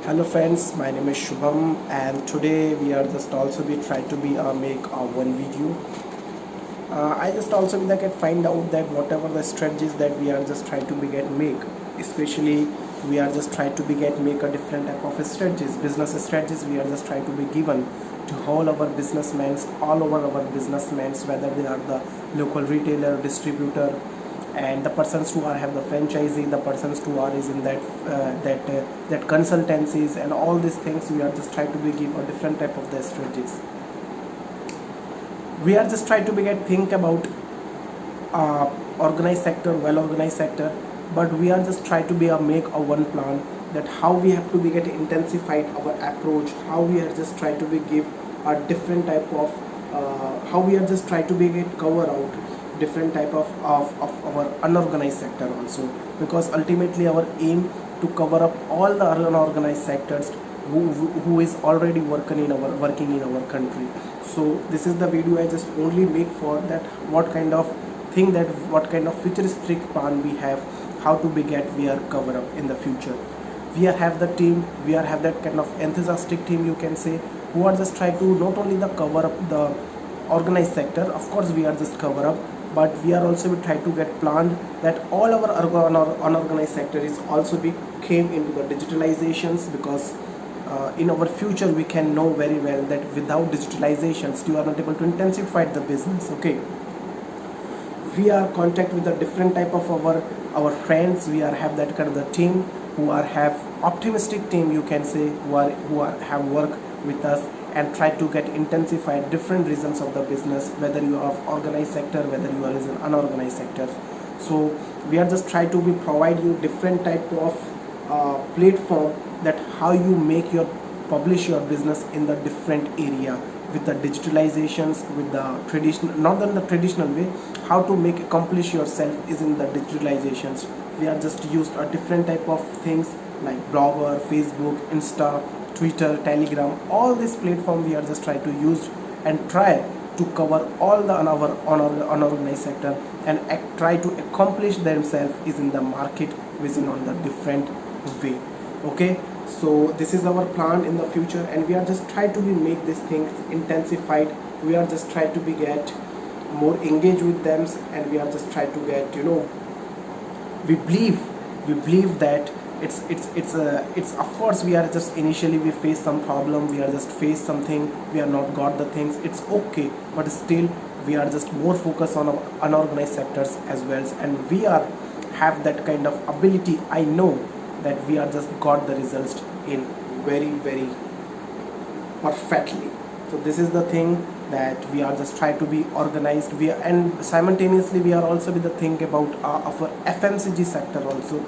Hello friends, my name is Shubham and today we are just also be try to be make one video. I just also be like find out that whatever the strategies that we are just trying to be get make, especially we are just trying to be get make a different type of strategies, business strategies we are just trying to be given to all our businessmen, all over our businessmen, whether they are the local retailer, distributor, and the persons who are have the franchisee, the persons who are is in that consultancies and all these things. We are just trying to be give a different type of the strategies. We are just trying to be get think about organized sector, well organized sector, but we are just trying to be make a one plan that how we have to be get intensified our approach, how we are just trying to be give a different type of how we are just trying to be get cover out different type of our unorganized sector also, because ultimately our aim to cover up all the unorganized sectors who is already working in our country. So this is the video I just only make for that what kind of thing, that what kind of futuristic plan we have, how to be get we are cover up in the future. We are have the team, we are have that kind of enthusiastic team, you can say, who are just try to not only the cover up the organized sector, of course we are just cover up, but we are also trying to get planned that all our unorganized sector is also be came into the digitalizations, because in our future we can know very well that without digitalizations you are not able to intensify the business. Okay, we are contact with a different type of our friends, we are have that kind of the team who are have optimistic team, you can say, who are have work with us and try to get intensified different reasons of the business, whether you are of organized sector, whether you are in an unorganized sector. So we are just try to be provide you different type of platform that how you make your publish your business in the different area with the digitalizations, with the traditional, not in the traditional way, how to make accomplish yourself is in the digitalizations. We are just used a different type of things like blogger, Facebook, Insta, Twitter, Telegram, all this platform we are just trying to use and try to cover all the unorganized sector and try to accomplish themselves is in the market vision on the different way. Okay, so this is our plan in the future, and we are just trying to be make these things intensified. We are just trying to be get more engaged with them, and we are just trying to get, you know, we believe that it's of course we are just initially we face some problem, we are just face something, we are not got the things, it's okay, but still we are just more focused on our unorganized sectors as well, and we are have that kind of ability. I know that we are just got the results in very perfectly. So this is the thing that we are just trying to be organized. We are, and simultaneously we are also with the think about our FMCG sector also.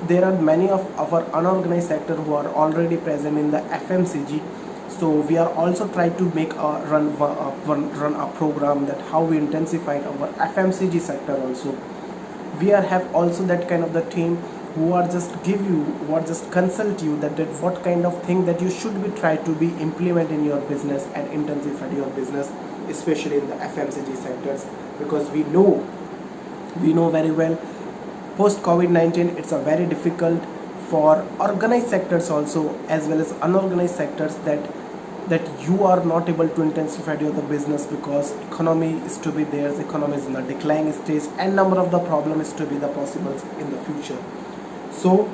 There are many of our unorganized sector who are already present in the FMCG, so we are also trying to make a run a program that how we intensify our FMCG sector also. We are have also that kind of the team who are just give you, who are just consult you that what kind of thing that you should be try to be implement in your business and intensify your business, especially in the FMCG sectors, because we know very well post COVID-19 it's a very difficult for organized sectors also as well as unorganized sectors that you are not able to intensify your the business, because economy is to be there, the economy is in the declining stage, and number of the problem is to be the possibles in the future. So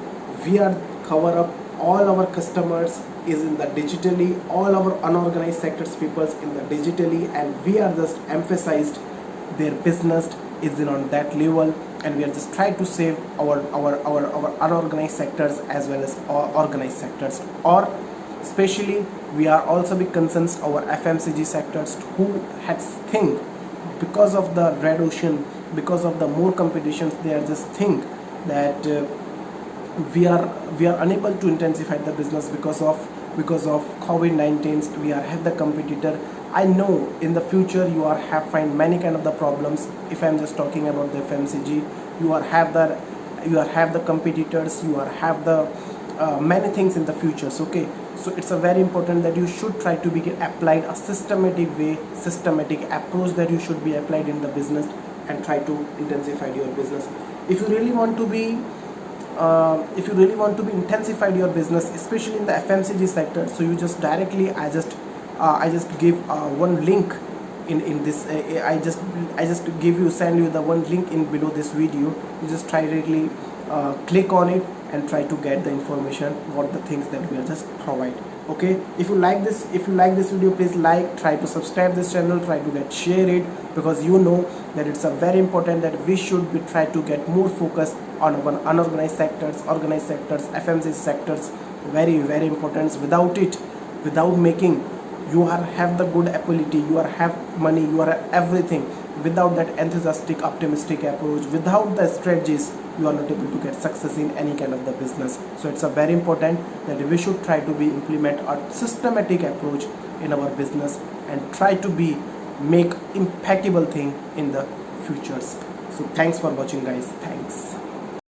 we are cover up all our customers is in the digitally, all our unorganized sectors peoples in the digitally, and we are just emphasized their business is in on that level, and we are just trying to save our unorganized sectors as well as organized sectors. Or especially we are also be concerned our FMCG sectors who has think because of the red ocean, because of the more competitions, they are just think that we are unable to intensify the business because of COVID-19. We are have the competitor. I know in the future you are have find many kind of the problems. If I'm just talking about the FMCG, you are have the competitors, you are have the many things in the futures. Okay, so it's a very important that you should try to be applied a systematic way, systematic approach that you should be applied in the business and try to intensify your business. If you really want to be if you really want to be intensified your business, especially in the FMCG sector, so you just directly I just give one link in this I just send you the one link in below this video. You just try directly click on it and try to get the information what the things that we are just provide. Okay, if you like this video, please like, try to subscribe this channel, try to share it, because you know that it's a very important that we should be try to get more focus on our unorganized sectors, organized sectors, FMCG sectors. Very important. Without it, without making, you are have the good ability, you are have money, you are everything. Without that enthusiastic, optimistic approach, without the strategies, you are not able to get success in any kind of the business. So it's a very important that we should try to be implement a systematic approach in our business and try to be make impeccable thing in the futures. So thanks for watching, guys. Thanks.